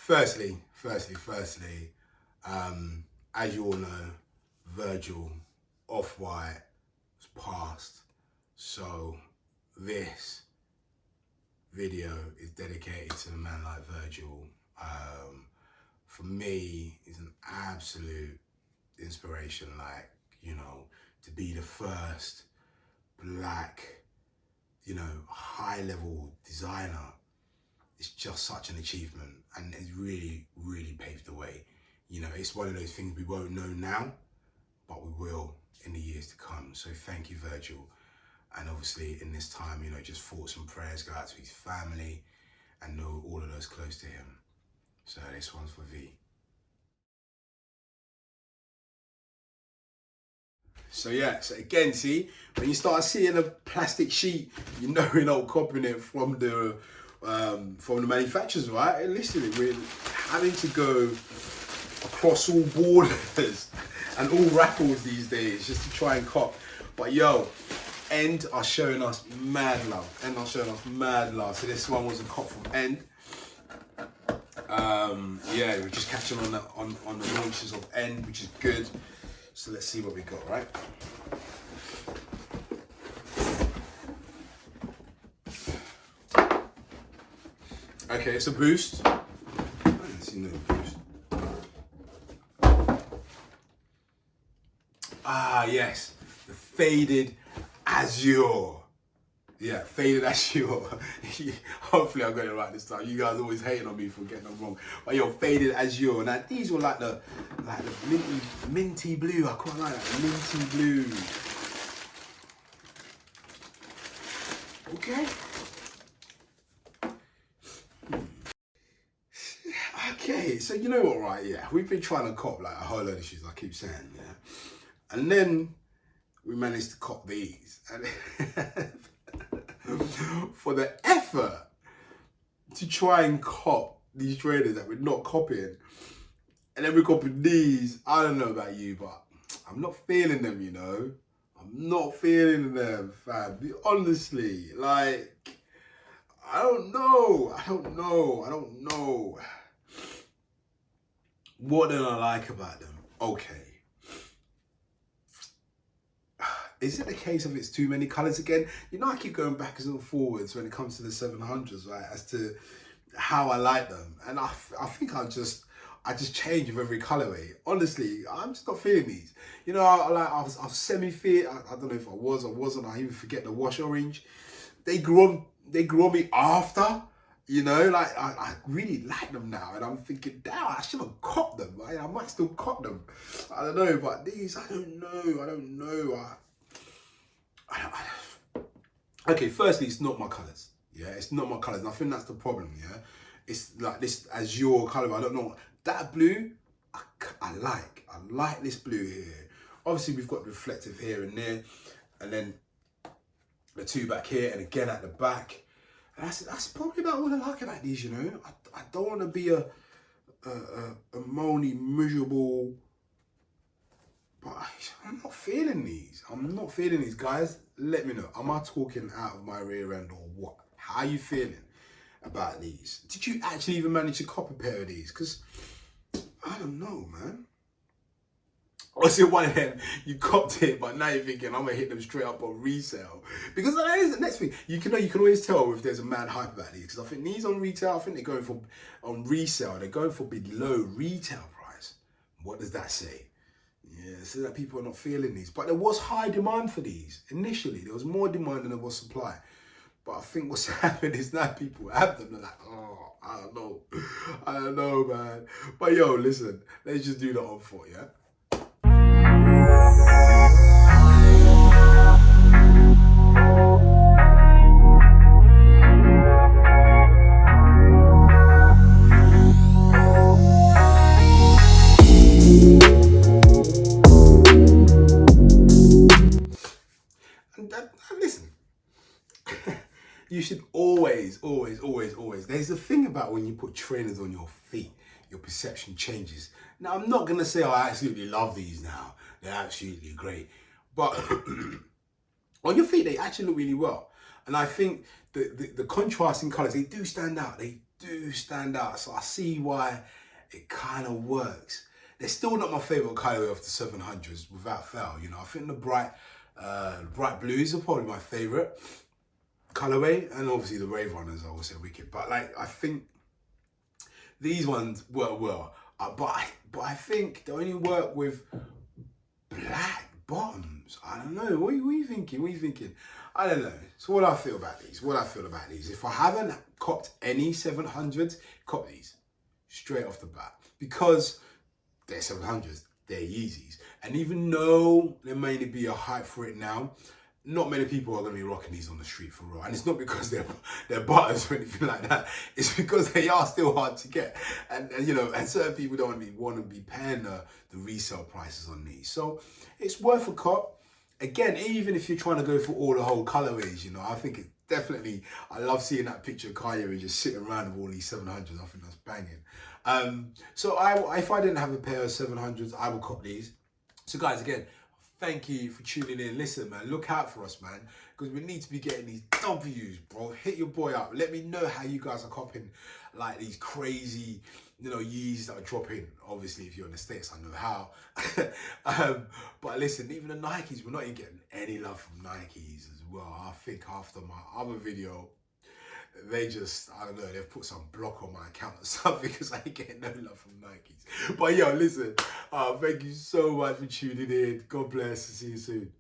Firstly, as you all know, Virgil Off-White was passed, so this video is dedicated to a man like Virgil. For me, he's an absolute inspiration, like, you know, to be the first black, you know, high-level designer. It's just such an achievement, and it's really, really paved the way. You know, it's one of those things we won't know now, but we will in the years to come. So thank you, Virgil. And obviously in this time, you know, just thoughts and prayers go out to his family and know all of those close to him. So this one's for V. So yeah, so again, see, when you start seeing a plastic sheet, you know we're not copying it from the manufacturers, right? And listen, we're having to go across all borders and all raffles these days just to try and cop. But yo, End are showing us mad love. So this one was a cop from End. Yeah, we're just catching on the launches of End, which is good. So let's see what we got, right? Okay, it's a boost. I didn't see no boost. Ah, yes, the faded Azure. Yeah, faded Azure. Hopefully I got it right this time. You guys always hating on me for getting them wrong. But yo, faded Azure. Now these were like the minty blue. I quite like that, minty blue. Okay. Okay, so you know what, right? Yeah, we've been trying to cop like a whole load of shoes. I keep saying, yeah, and then we managed to cop these, and for the effort to try and cop these trainers that we're not copying, and then we copied these. I don't know about you, but I'm not feeling them, you know. I'm not feeling them, fam. Honestly, like, I don't know. What don't I like about them? Okay. Is it the case of it's too many colours again? You know, I keep going backwards and forwards when it comes to the 700s, right? As to how I like them. And I think I just change with every colourway. Honestly, I'm just not feeling these. You know, I was semi-fit. I don't know if I was or wasn't. I even forget the wash orange. They grew on me after. You know, like I really like them now, and I'm thinking, damn, I should have copped them. Right? I might still cop them. I don't know, but these, I don't know. Okay, firstly, it's not my colours. Yeah, it's not my colours, and I think that's the problem. Yeah, it's like this Azure colour. I don't know that blue. I like this blue here. Obviously, we've got reflective here and there, and then the two back here, and again at the back. That's probably about all I like about these, you know. I don't want to be a moany, miserable, but I'm not feeling these. Guys, let me know. Am I talking out of my rear end or what? How are you feeling about these? Did you actually even manage to cop a pair of these? Because I don't know, man. Obviously, one of them, you copped it, but now you're thinking, I'm going to hit them straight up on resale. Because that is the next thing. You can always tell if there's a mad hype about these. Because I think these on retail, I think they're going for, on resale, they're going for below retail price. What does that say? Yeah, so that people are not feeling these. But there was high demand for these. Initially, there was more demand than there was supply. But I think what's happened is now people have them. They're like, oh, I don't know, man. But yo, listen, let's just do the Onfoot, yeah? Listen, you should always, there's a thing about when you put trainers on your feet, your perception changes. Now, I'm not going to say, oh, I absolutely love these now. They're absolutely great. But on your feet, they actually look really well. And I think the contrasting colours, they do stand out. They do stand out. So I see why it kind of works. They're still not my favourite colourway of the 700s, without fail. You know, I think the bright blues are probably my favourite colourway, and obviously the Rave Runners are also wicked. But like, I think these ones work well. But I think they only work with black bottoms. I don't know. What are you thinking? What are you thinking? I don't know. So what I feel about these. If I haven't copped any 700s, cop these straight off the bat, because they're 700s, they're Yeezys. And even though there may be a hype for it now, not many people are going to be rocking these on the street for real. And it's not because they're butters or anything like that. It's because they are still hard to get. And you know, and certain people don't want to be paying the resale prices on these. So it's worth a cop. Again, even if you're trying to go for all the whole colorways, you know, I think it's definitely, I love seeing that picture of Kanye just sitting around with all these 700s. I think that's banging. So if I didn't have a pair of 700s, I would cop these. So guys, again, thank you for tuning in. Listen, man, look out for us, man, because we need to be getting these W's, bro. Hit your boy up. Let me know how you guys are copping like these crazy, you know, Yeezys that are dropping. Obviously, if you're in the States, I know how. But listen, even the Nikes, we're not even getting any love from Nikes as well. I think after my other video, they just, I don't know, they've put some block on my account or something, because I ain't getting no love from Nikes. But yo, listen, thank you so much for tuning in. God bless. See you soon.